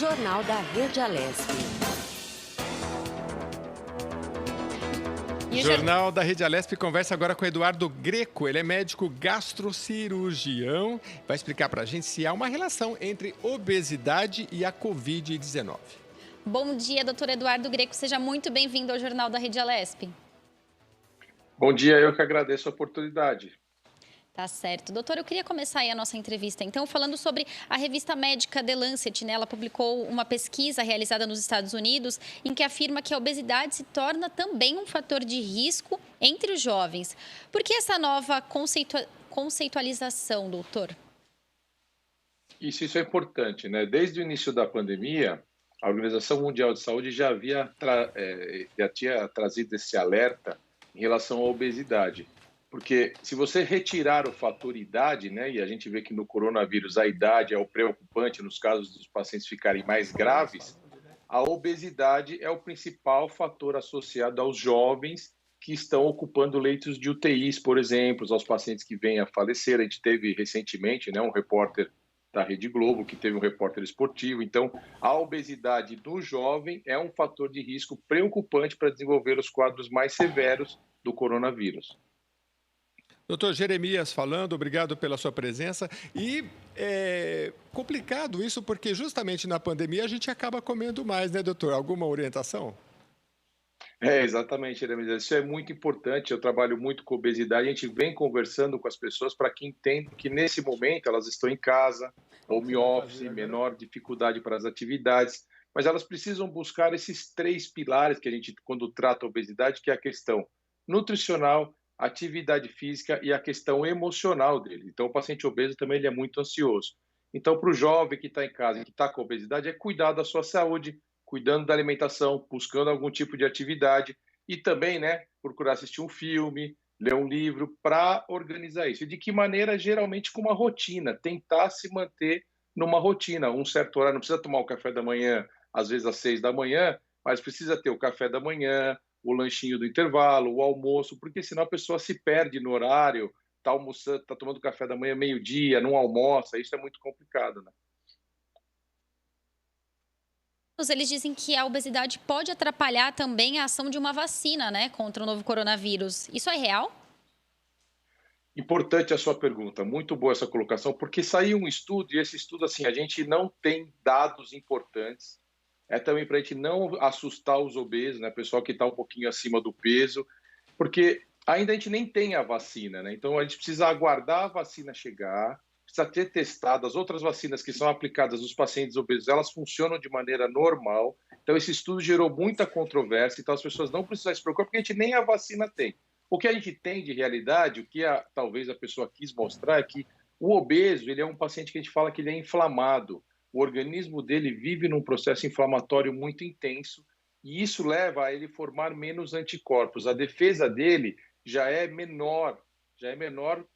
Jornal da Rede Alesp. Jornal da Rede Alesp conversa agora com Eduardo Greco. Ele é médico gastrocirurgião. Vai explicar para a gente se há uma relação entre obesidade e a Covid-19. Bom dia, doutor Eduardo Greco. Seja muito bem-vindo ao Jornal da Rede Alesp. Bom dia, eu que agradeço a oportunidade. Tá certo. Doutor, eu queria começar aí a nossa entrevista, então, falando sobre a revista médica The Lancet, né? Ela publicou uma pesquisa realizada nos Estados Unidos em que afirma que a obesidade se torna também um fator de risco entre os jovens. Por que essa nova conceitualização, doutor? Isso é importante, né? Desde o início da pandemia, a Organização Mundial de Saúde já tinha trazido esse alerta em relação à obesidade. Porque se você retirar o fator idade, né, e a gente vê que no coronavírus a idade é o preocupante nos casos dos pacientes ficarem mais graves, a obesidade é o principal fator associado aos jovens que estão ocupando leitos de UTIs, por exemplo, aos pacientes que vêm a falecer. A gente teve recentemente, né, um repórter da Rede Globo que teve um repórter esportivo. Então, a obesidade do jovem é um fator de risco preocupante para desenvolver os quadros mais severos do coronavírus. Doutor Jeremias falando, obrigado pela sua presença. E é complicado isso porque justamente na pandemia a gente acaba comendo mais, né, doutor? Alguma orientação? Exatamente, Jeremias. Isso é muito importante. Eu trabalho muito com obesidade. A gente vem conversando com as pessoas para que entendam que nesse momento elas estão em casa, home office, menor dificuldade para as atividades, mas elas precisam buscar esses 3 pilares que a gente, quando trata a obesidade, que é a questão nutricional, atividade física e a questão emocional dele. Então, o paciente obeso também ele é muito ansioso. Então, para o jovem que está em casa e que está com obesidade, é cuidar da sua saúde, cuidando da alimentação, buscando algum tipo de atividade e também, né, procurar assistir um filme, ler um livro para organizar isso. E de que maneira? Geralmente com uma rotina, tentar se manter numa rotina, um certo horário. Não precisa tomar o café da manhã, às vezes às 6 da manhã, mas precisa ter o café da manhã, o lanchinho do intervalo, o almoço, porque senão a pessoa se perde no horário, está almoçando, está tomando café da manhã meio-dia, não almoça, isso é muito complicado, né? Eles dizem que a obesidade pode atrapalhar também a ação de uma vacina, né, contra o novo coronavírus. Isso é real? Importante a sua pergunta, muito boa essa colocação, porque saiu um estudo, e esse estudo, assim, a gente não tem dados importantes, é também para a gente não assustar os obesos, né, pessoal que está um pouquinho acima do peso, porque ainda a gente nem tem a vacina, né? Então a gente precisa aguardar a vacina chegar, precisa ter testado. As outras vacinas que são aplicadas nos pacientes obesos, elas funcionam de maneira normal. Então esse estudo gerou muita controvérsia, então as pessoas não precisam se preocupar, porque a gente nem a vacina tem. O que a gente tem de realidade, o que talvez a pessoa quis mostrar é que o obeso, ele é um paciente que a gente fala que ele é inflamado. O organismo dele vive num processo inflamatório muito intenso e isso leva a ele formar menos anticorpos. A defesa dele já é menor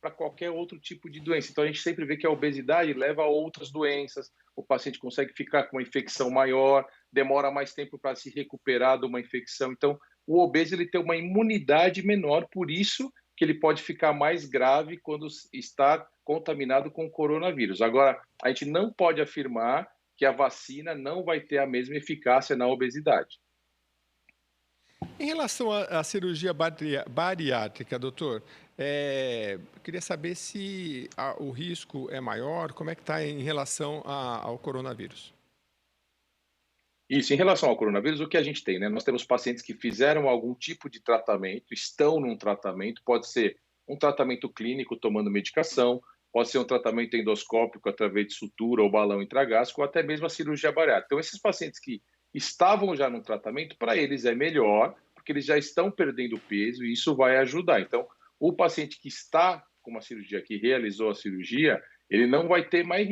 para qualquer outro tipo de doença. Então a gente sempre vê que a obesidade leva a outras doenças, o paciente consegue ficar com uma infecção maior, demora mais tempo para se recuperar de uma infecção. Então o obeso ele tem uma imunidade menor, por isso que ele pode ficar mais grave quando está contaminado com o coronavírus. Agora, a gente não pode afirmar que a vacina não vai ter a mesma eficácia na obesidade. Em relação à cirurgia bariátrica, doutor, eu queria saber se o risco é maior, como é que está em relação ao coronavírus? Isso, em relação ao coronavírus, o que a gente tem, né? Nós temos pacientes que fizeram algum tipo de tratamento, estão num tratamento, pode ser um tratamento clínico tomando medicação, pode ser um tratamento endoscópico através de sutura ou balão intragástrico, ou até mesmo a cirurgia bariátrica. Então, esses pacientes que estavam já no tratamento, para eles é melhor, porque eles já estão perdendo peso e isso vai ajudar. Então, o paciente que está com uma cirurgia, que realizou a cirurgia, ele não vai ter mais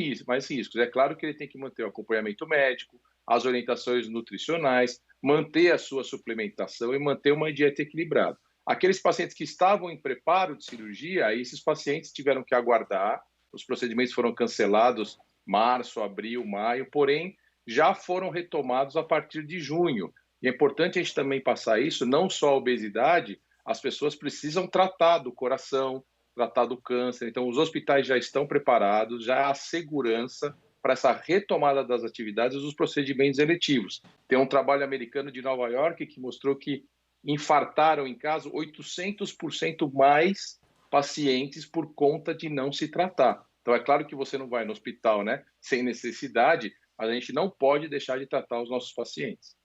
riscos. É claro que ele tem que manter o acompanhamento médico, as orientações nutricionais, manter a sua suplementação e manter uma dieta equilibrada. Aqueles pacientes que estavam em preparo de cirurgia, aí esses pacientes tiveram que aguardar, os procedimentos foram cancelados março, abril, maio, porém já foram retomados a partir de junho. E é importante a gente também passar isso, não só a obesidade, as pessoas precisam tratar do coração, tratar do câncer. Então, os hospitais já estão preparados, já há segurança para essa retomada das atividades dos procedimentos eletivos. Tem um trabalho americano de Nova York que mostrou que infartaram em casa 800% mais pacientes por conta de não se tratar. Então, é claro que você não vai no hospital, né, sem necessidade, mas a gente não pode deixar de tratar os nossos pacientes.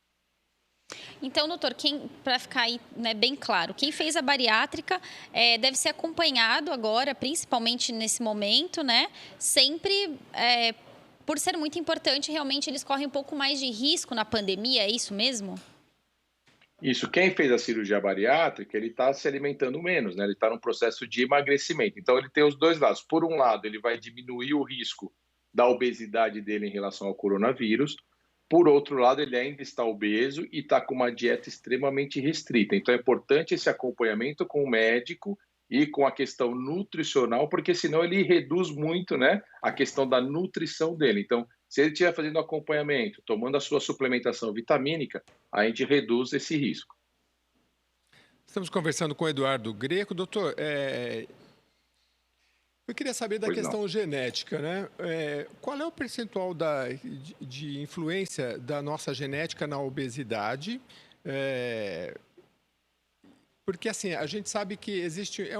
Então, doutor, para ficar aí, né, bem claro, quem fez a bariátrica deve ser acompanhado agora, principalmente nesse momento, né? Sempre, por ser muito importante, realmente eles correm um pouco mais de risco na pandemia, é isso mesmo? Isso, quem fez a cirurgia bariátrica, ele está se alimentando menos, né? Ele está num processo de emagrecimento. Então, ele tem os dois lados. Por um lado, ele vai diminuir o risco da obesidade dele em relação ao coronavírus. Por outro lado, ele ainda está obeso e está com uma dieta extremamente restrita. Então, é importante esse acompanhamento com o médico e com a questão nutricional, porque senão ele reduz muito, né, a questão da nutrição dele. Então, se ele estiver fazendo acompanhamento, tomando a sua suplementação vitamínica, a gente reduz esse risco. Estamos conversando com o Eduardo Greco. Doutor, eu queria saber da questão genética, né? Qual é o percentual de influência da nossa genética na obesidade? Porque, assim, a gente sabe que existe... É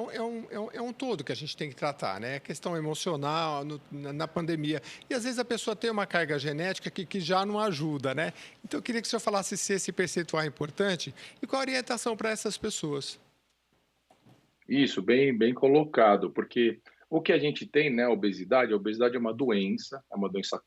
um todo que a gente tem que tratar, né? A questão emocional na pandemia. E, às vezes, a pessoa tem uma carga genética que já não ajuda, né? Então, eu queria que o senhor falasse se esse percentual é importante e qual a orientação para essas pessoas. Isso, bem colocado, porque o que a gente tem, né, a obesidade é uma doença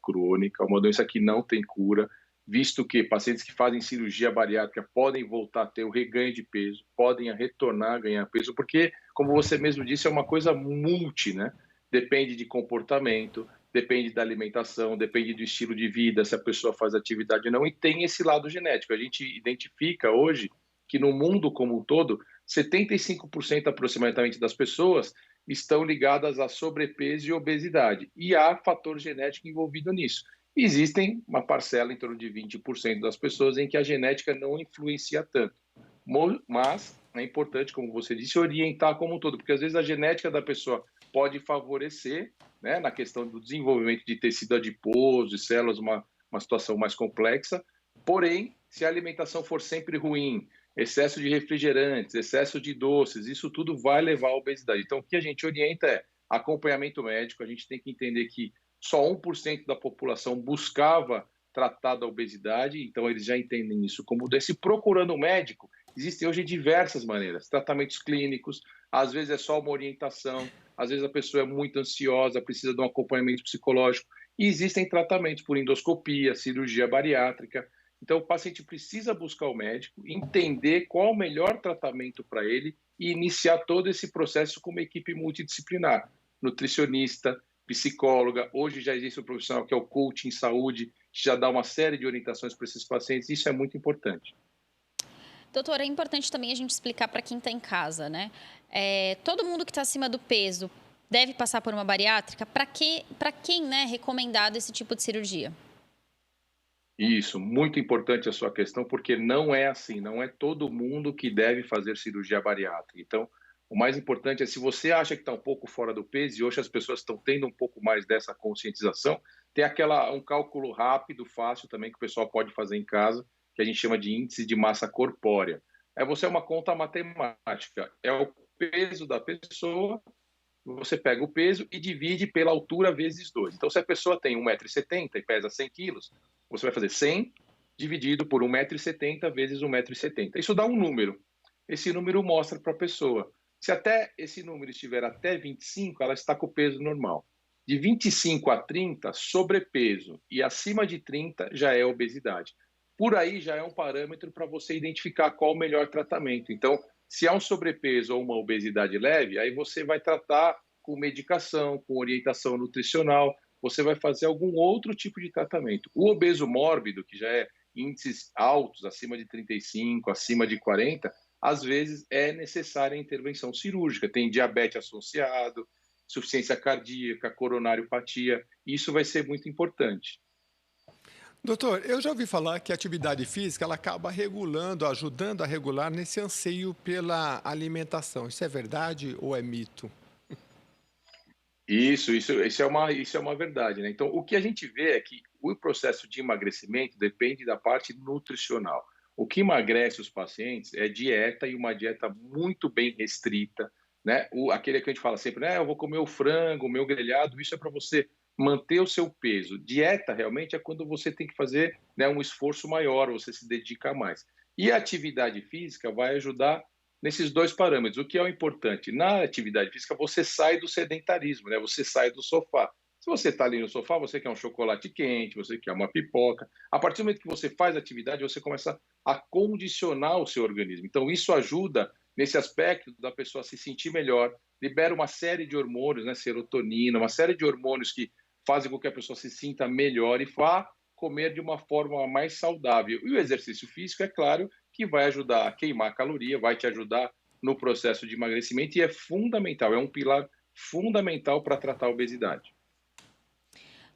crônica, uma doença que não tem cura, visto que pacientes que fazem cirurgia bariátrica podem voltar a ter o reganho de peso, podem retornar a ganhar peso, porque, como você mesmo disse, é uma coisa né? Depende de comportamento, depende da alimentação, depende do estilo de vida, se a pessoa faz atividade ou não, e tem esse lado genético. A gente identifica hoje que no mundo como um todo, 75% aproximadamente das pessoas estão ligadas a sobrepeso e obesidade, e há fator genético envolvido nisso. Existem uma parcela em torno de 20% das pessoas em que a genética não influencia tanto, mas é importante, como você disse, orientar como um todo, porque às vezes a genética da pessoa pode favorecer, né, na questão do desenvolvimento de tecido adiposo, de células, uma situação mais complexa, porém, se a alimentação for sempre ruim, excesso de refrigerantes, excesso de doces, isso tudo vai levar à obesidade. Então, o que a gente orienta é acompanhamento médico. A gente tem que entender que só 1% da população buscava tratar da obesidade, então eles já entendem isso como doença. E procurando um médico, existem hoje diversas maneiras, tratamentos clínicos, às vezes é só uma orientação, às vezes a pessoa é muito ansiosa, precisa de um acompanhamento psicológico, e existem tratamentos por endoscopia, cirurgia bariátrica. Então, o paciente precisa buscar o médico, entender qual o melhor tratamento para ele e iniciar todo esse processo com uma equipe multidisciplinar, nutricionista, psicóloga. Hoje já existe um profissional que é o coach em saúde, que já dá uma série de orientações para esses pacientes. Isso é muito importante. Doutor, é importante também a gente explicar para quem está em casa, né? Todo mundo que está acima do peso deve passar por uma bariátrica? Para quem, né, é recomendado esse tipo de cirurgia? Isso, muito importante a sua questão, porque não é assim, não é todo mundo que deve fazer cirurgia bariátrica. Então, o mais importante é, se você acha que está um pouco fora do peso, e hoje as pessoas estão tendo um pouco mais dessa conscientização, tem um cálculo rápido, fácil também, que o pessoal pode fazer em casa, que a gente chama de índice de massa corpórea. Você é uma conta matemática, é o peso da pessoa, você pega o peso e divide pela altura vezes 2. Então, se a pessoa tem 1,70 m e pesa 100 quilos, você vai fazer 100 dividido por 1,70 m vezes 1,70 m. Isso dá um número. Esse número mostra para a pessoa. Se até esse número estiver até 25, ela está com o peso normal. De 25 a 30, sobrepeso. E acima de 30 já é obesidade. Por aí já é um parâmetro para você identificar qual o melhor tratamento. Então, se há um sobrepeso ou uma obesidade leve, aí você vai tratar com medicação, com orientação nutricional, você vai fazer algum outro tipo de tratamento. O obeso mórbido, que já é índices altos, acima de 35, acima de 40, às vezes é necessária a intervenção cirúrgica. Tem diabetes associado, insuficiência cardíaca, coronariopatia. Isso vai ser muito importante. Doutor, eu já ouvi falar que a atividade física ela acaba regulando, ajudando a regular nesse anseio pela alimentação. Isso é verdade ou é mito? Isso é uma verdade, né? Então, o que a gente vê é que o processo de emagrecimento depende da parte nutricional. O que emagrece os pacientes é dieta e uma dieta muito bem restrita, né? Aquele que a gente fala sempre, né? Eu vou comer o frango, o meu grelhado, isso é para você manter o seu peso. Dieta realmente é quando você tem que fazer, né, um esforço maior, você se dedica mais. E a atividade física vai ajudar nesses dois parâmetros. O que é o importante? Na atividade física, você sai do sedentarismo, né? Você sai do sofá. Se você está ali no sofá, você quer um chocolate quente, você quer uma pipoca. A partir do momento que você faz atividade, você começa a condicionar o seu organismo. Então, isso ajuda nesse aspecto da pessoa se sentir melhor, libera uma série de hormônios, né? Serotonina, uma série de hormônios que fazem com que a pessoa se sinta melhor e vá comer de uma forma mais saudável. E o exercício físico, é claro, que vai ajudar a queimar caloria, vai te ajudar no processo de emagrecimento e é fundamental, é um pilar fundamental para tratar a obesidade.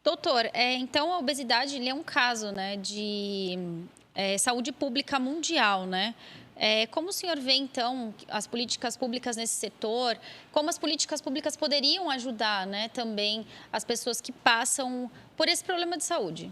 Doutor, então a obesidade ele é um caso, né, de saúde pública mundial, né? Como o senhor vê, então, as políticas públicas nesse setor? Como as políticas públicas poderiam ajudar, né, também as pessoas que passam por esse problema de saúde?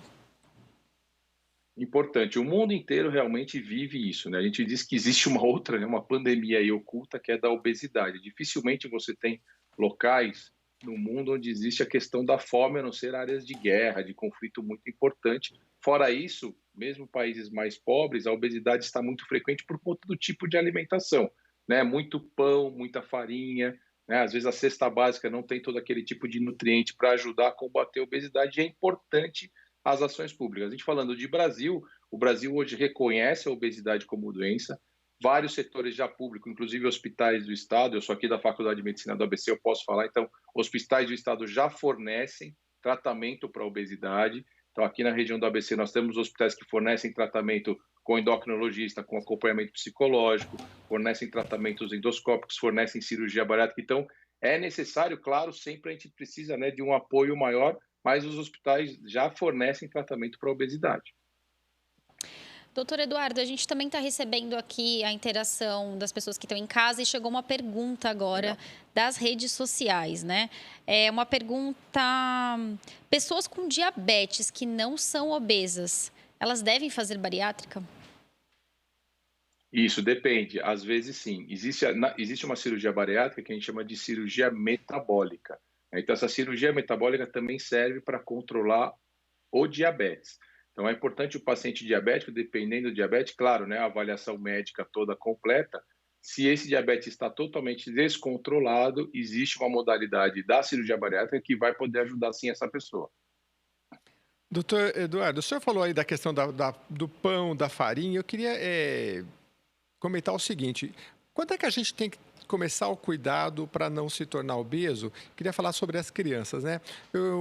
Importante, o mundo inteiro realmente vive isso, né? A gente diz que existe uma outra, né, uma pandemia aí oculta que é da obesidade. Dificilmente você tem locais no mundo onde existe a questão da fome, a não ser áreas de guerra, de conflito muito importante. Fora isso, mesmo países mais pobres, a obesidade está muito frequente por conta do tipo de alimentação, né? Muito pão, muita farinha, né? Às vezes a cesta básica não tem todo aquele tipo de nutriente para ajudar a combater a obesidade e é importante as ações públicas. A gente falando de Brasil, o Brasil hoje reconhece a obesidade como doença, vários setores já públicos, inclusive hospitais do Estado, eu sou aqui da Faculdade de Medicina do ABC, eu posso falar, então, hospitais do Estado já fornecem tratamento para a obesidade, então aqui na região do ABC nós temos hospitais que fornecem tratamento com endocrinologista, com acompanhamento psicológico, fornecem tratamentos endoscópicos, fornecem cirurgia bariátrica, então é necessário, claro, sempre a gente precisa, né, de um apoio maior, mas os hospitais já fornecem tratamento para a obesidade. Doutor Eduardo, a gente também está recebendo aqui a interação das pessoas que estão em casa e chegou uma pergunta agora das redes sociais, né? É uma pergunta: pessoas com diabetes que não são obesas, elas devem fazer bariátrica? Isso depende, às vezes sim. Existe uma cirurgia bariátrica que a gente chama de cirurgia metabólica. Então, essa cirurgia metabólica também serve para controlar o diabetes. Então, é importante o paciente diabético, dependendo do diabetes, claro, né, a avaliação médica toda completa. Se esse diabetes está totalmente descontrolado, existe uma modalidade da cirurgia bariátrica que vai poder ajudar sim essa pessoa. Doutor Eduardo, o senhor falou aí da questão do pão, da farinha. Eu queria comentar o seguinte: quando é que a gente tem que começar o cuidado para não se tornar obeso? Queria falar sobre as crianças, né?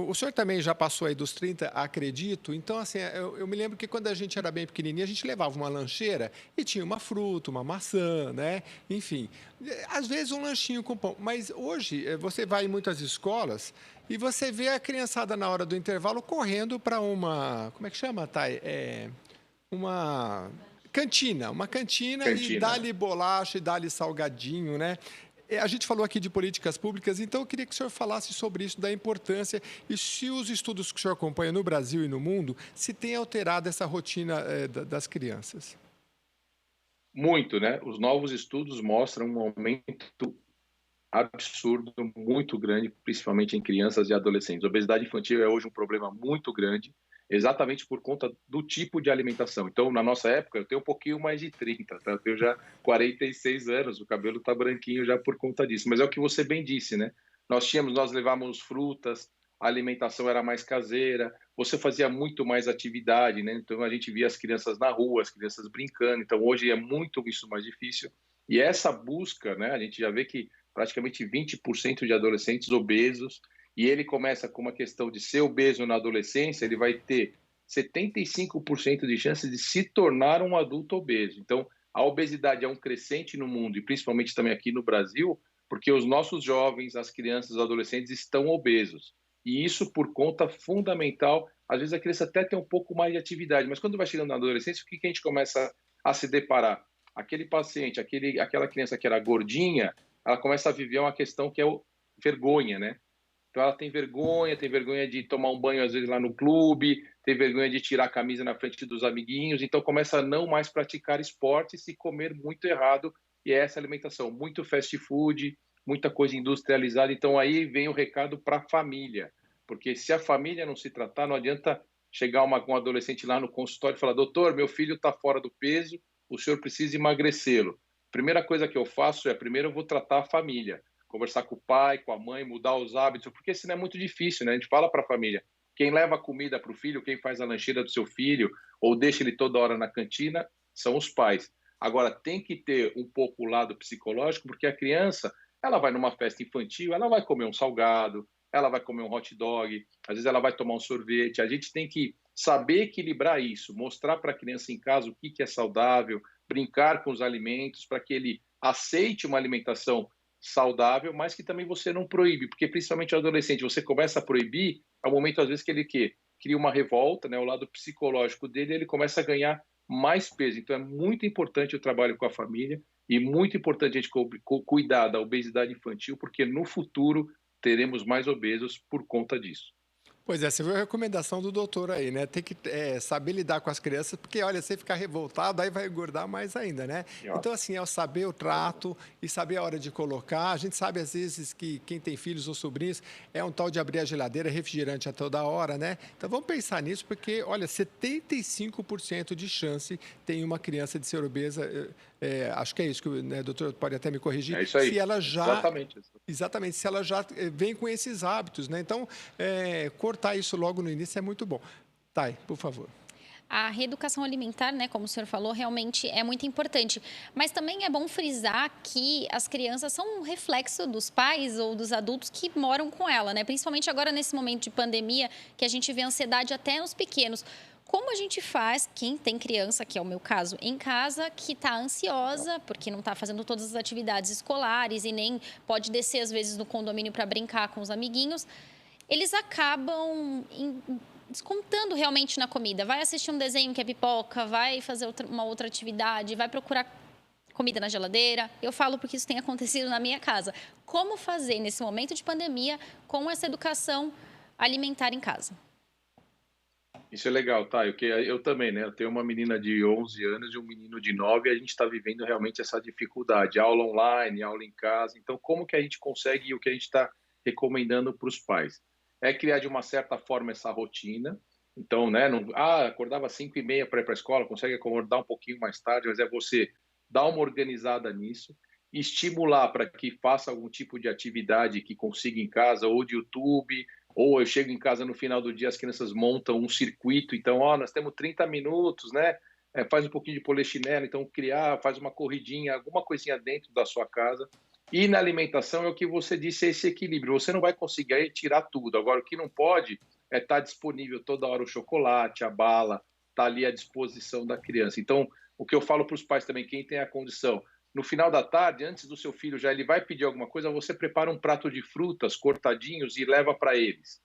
O senhor também já passou aí dos 30, acredito. Então, assim, eu me lembro que quando a gente era bem pequenininho, a gente levava uma lancheira e tinha uma fruta, uma maçã, né? Enfim, às vezes um lanchinho com pão. Mas hoje, você vai em muitas escolas e você vê a criançada na hora do intervalo correndo para uma... Como é que chama, Thay? Uma cantina e dá-lhe bolacha e dá-lhe salgadinho, né? A gente falou aqui de políticas públicas, então eu queria que o senhor falasse sobre isso, da importância e se os estudos que o senhor acompanha no Brasil e no mundo, se tem alterado essa rotina das crianças. Muito, né? Os novos estudos mostram um aumento absurdo, muito grande, principalmente em crianças e adolescentes. A obesidade infantil é hoje um problema muito grande, exatamente por conta do tipo de alimentação. Então, na nossa época, eu tenho um pouquinho mais de 30, tá? Eu tenho já 46 anos, o cabelo está branquinho já por conta disso. Mas é o que você bem disse, né? Nós levávamos frutas, a alimentação era mais caseira, você fazia muito mais atividade, né? Então, a gente via as crianças na rua, as crianças brincando. Então, hoje é muito isso mais difícil. E essa busca, né? A gente já vê que praticamente 20% de adolescentes obesos, e ele começa com uma questão de ser obeso na adolescência, ele vai ter 75% de chances de se tornar um adulto obeso. Então, a obesidade é um crescente no mundo, e principalmente também aqui no Brasil, porque os nossos jovens, as crianças, os adolescentes estão obesos. E isso por conta fundamental, às vezes a criança até tem um pouco mais de atividade, mas quando vai chegando na adolescência, o que a gente começa a se deparar? Aquele paciente, aquela criança que era gordinha, ela começa a viver uma questão que é vergonha, né? Então ela tem vergonha de tomar um banho às vezes lá no clube, tem vergonha de tirar a camisa na frente dos amiguinhos, então começa a não mais praticar esportes e comer muito errado, e é essa alimentação, muito fast food, muita coisa industrializada. Então aí vem o recado para a família, porque se a família não se tratar, não adianta chegar um adolescente lá no consultório e falar: doutor, meu filho está fora do peso, o senhor precisa emagrecê-lo. Primeira coisa que eu faço é, primeiro eu vou tratar a família, conversar com o pai, com a mãe, mudar os hábitos, porque senão é muito difícil, né? A gente fala para a família, quem leva a comida para o filho, quem faz a lancheira do seu filho, ou deixa ele toda hora na cantina, são os pais. Agora, tem que ter um pouco o lado psicológico, porque a criança, ela vai numa festa infantil, ela vai comer um salgado, ela vai comer um hot dog, às vezes ela vai tomar um sorvete. A gente tem que saber equilibrar isso, mostrar para a criança em casa o que é saudável, brincar com os alimentos, para que ele aceite uma alimentação saudável, mas que também você não proíbe, porque principalmente o adolescente, você começa a proibir, é o momento às vezes que ele cria uma revolta, né? O lado psicológico dele, ele começa a ganhar mais peso. Então é muito importante o trabalho com a família e muito importante a gente cuidar da obesidade infantil, porque no futuro teremos mais obesos por conta disso. Pois é, você viu a recomendação do doutor aí, né? Tem que saber lidar com as crianças, porque, olha, você ficar revoltado, aí vai engordar mais ainda, né? Então, assim, é o saber o trato e saber a hora de colocar. A gente sabe, às vezes, que quem tem filhos ou sobrinhos é um tal de abrir a geladeira, refrigerante a toda hora, né? Então, vamos pensar nisso, porque, olha, 75% de chance tem uma criança de ser obesa. Acho que é isso, que né, o doutor pode até me corrigir. É isso aí. Se ela já... Exatamente. Exatamente, se ela já vem com esses hábitos, né? Então, cortar isso logo no início é muito bom. Thay, por favor. A reeducação alimentar, né, como o senhor falou, realmente é muito importante. Mas também é bom frisar que as crianças são um reflexo dos pais ou dos adultos que moram com ela, né? Principalmente agora nesse momento de pandemia, que a gente vê ansiedade até nos pequenos. Como a gente faz, quem tem criança, que é o meu caso, em casa, que está ansiosa, porque não está fazendo todas as atividades escolares e nem pode descer, às vezes, no condomínio para brincar com os amiguinhos, eles acabam descontando realmente na comida. Vai assistir um desenho que é pipoca, vai fazer uma outra atividade, vai procurar comida na geladeira. Eu falo porque isso tem acontecido na minha casa. Como fazer nesse momento de pandemia com essa educação alimentar em casa? Isso é legal, tá? Eu também, né? Eu tenho uma menina de 11 anos e um menino de 9 e a gente está vivendo realmente essa dificuldade. Aula online, aula em casa. Então, como que a gente consegue e o que a gente está recomendando para os pais? É criar de uma certa forma essa rotina. Então, né? Acordava às 5h30 para ir para a escola, consegue acordar um pouquinho mais tarde, mas é você dar uma organizada nisso, estimular para que faça algum tipo de atividade que consiga em casa, ou de YouTube, ou eu chego em casa no final do dia, as crianças montam um circuito, então, nós temos 30 minutos, né? Faz um pouquinho de polichinelo, então faz uma corridinha, alguma coisinha dentro da sua casa. E na alimentação é o que você disse, é esse equilíbrio. Você não vai conseguir aí tirar tudo. Agora, o que não pode é estar disponível toda hora o chocolate, a bala, está ali à disposição da criança. Então, o que eu falo para os pais também, quem tem a condição, no final da tarde, antes do seu filho ele vai pedir alguma coisa, você prepara um prato de frutas cortadinhos e leva para eles.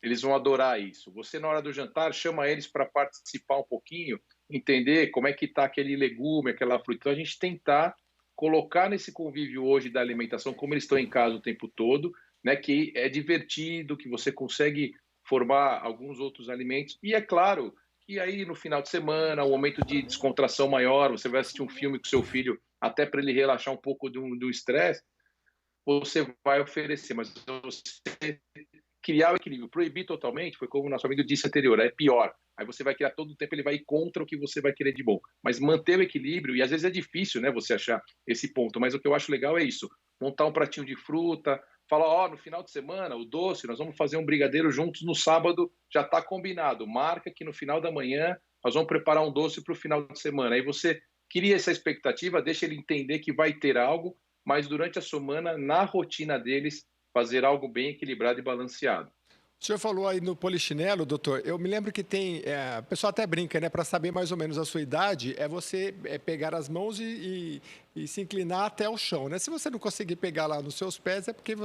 Eles vão adorar isso. Você, na hora do jantar, chama eles para participar um pouquinho, entender como é que está aquele legume, aquela fruta. Então, a gente tentar colocar nesse convívio hoje da alimentação, como eles estão em casa o tempo todo, né, que é divertido, que você consegue formar alguns outros alimentos. E é claro que aí no final de semana, um momento de descontração maior, você vai assistir um filme com seu filho, até para ele relaxar um pouco do estresse, você vai oferecer, mas você criar o equilíbrio, proibir totalmente, foi como o nosso amigo disse anterior, é pior. Aí você vai criar todo o tempo, ele vai ir contra o que você vai querer de bom. Mas manter o equilíbrio, e às vezes é difícil, né, você achar esse ponto, mas o que eu acho legal é isso, montar um pratinho de fruta, falar, no final de semana, o doce, nós vamos fazer um brigadeiro juntos no sábado, já está combinado, marca que no final da manhã nós vamos preparar um doce para o final de semana. Aí você cria essa expectativa, deixa ele entender que vai ter algo, mas durante a semana, na rotina deles, fazer algo bem equilibrado e balanceado. O senhor falou aí no polichinelo, doutor. Eu me lembro que tem. O pessoal até brinca, né? Para saber mais ou menos a sua idade, é você pegar as mãos e se inclinar até o chão, né? Se você não conseguir pegar lá nos seus pés, é porque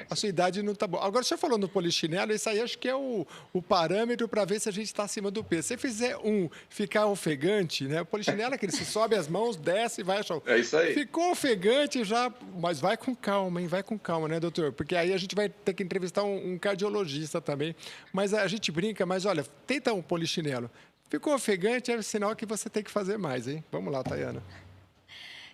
a sua idade não está boa. Agora, o senhor falou no polichinelo, isso aí acho que é o parâmetro para ver se a gente está acima do peso. Se fizer ficar ofegante, né? O polichinelo é aquele, se sobe as mãos, desce e vai ao chão. É isso aí. Ficou ofegante já, mas vai com calma, hein? Vai com calma, né, doutor? Porque aí a gente vai ter que entrevistar um cardiologista também. Mas a gente brinca, mas olha, tenta um polichinelo. Ficou ofegante, é sinal que você tem que fazer mais, hein? Vamos lá, Tayana.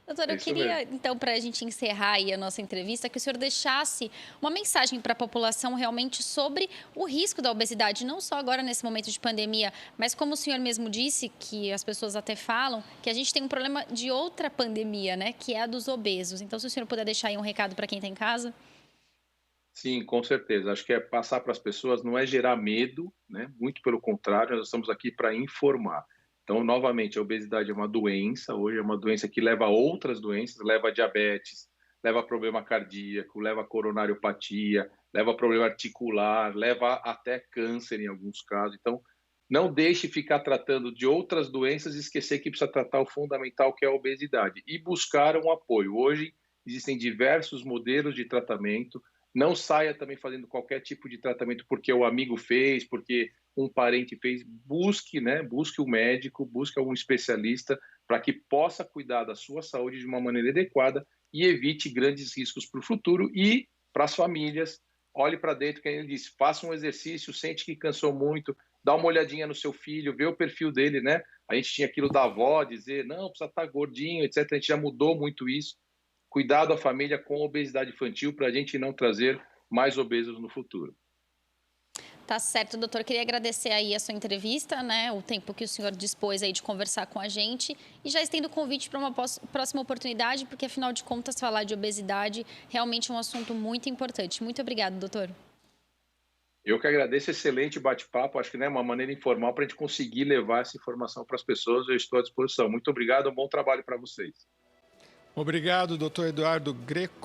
Doutor, eu Isso queria, mesmo. então, para a gente encerrar aí a nossa entrevista, que o senhor deixasse uma mensagem para a população realmente sobre o risco da obesidade, não só agora nesse momento de pandemia, mas como o senhor mesmo disse, que as pessoas até falam, que a gente tem um problema de outra pandemia, né, que é a dos obesos. Então, se o senhor puder deixar aí um recado para quem está em casa. Sim, com certeza. Acho que é passar para as pessoas, não é gerar medo, né? Muito pelo contrário, nós estamos aqui para informar. Então, novamente, a obesidade é uma doença, hoje é uma doença que leva a outras doenças, leva a diabetes, leva a problema cardíaco, leva a coronariopatia, leva a problema articular, leva até câncer em alguns casos. Então, não deixe ficar tratando de outras doenças e esquecer que precisa tratar o fundamental, que é a obesidade, e buscar um apoio. Hoje, existem diversos modelos de tratamento. Não saia também fazendo qualquer tipo de tratamento porque o amigo fez, porque um parente fez. Busque, né? Busque um médico, busque algum especialista para que possa cuidar da sua saúde de uma maneira adequada e evite grandes riscos para o futuro e para as famílias. Olhe para dentro, que ele disse, faça um exercício, sente que cansou muito, dá uma olhadinha no seu filho, vê o perfil dele, né? A gente tinha aquilo da avó, dizer, não, precisa estar gordinho, etc. A gente já mudou muito isso. Cuidado à família com obesidade infantil para a gente não trazer mais obesos no futuro. Tá certo, doutor. Queria agradecer aí a sua entrevista, né? O tempo que o senhor dispôs aí de conversar com a gente. E já estendo o convite para uma próxima oportunidade, porque, afinal de contas, falar de obesidade realmente é um assunto muito importante. Muito obrigada, doutor. Eu que agradeço, excelente bate-papo. Acho que é uma maneira informal para a gente conseguir levar essa informação para as pessoas. Eu estou à disposição. Muito obrigado, um bom trabalho para vocês. Obrigado, doutor Eduardo Greco.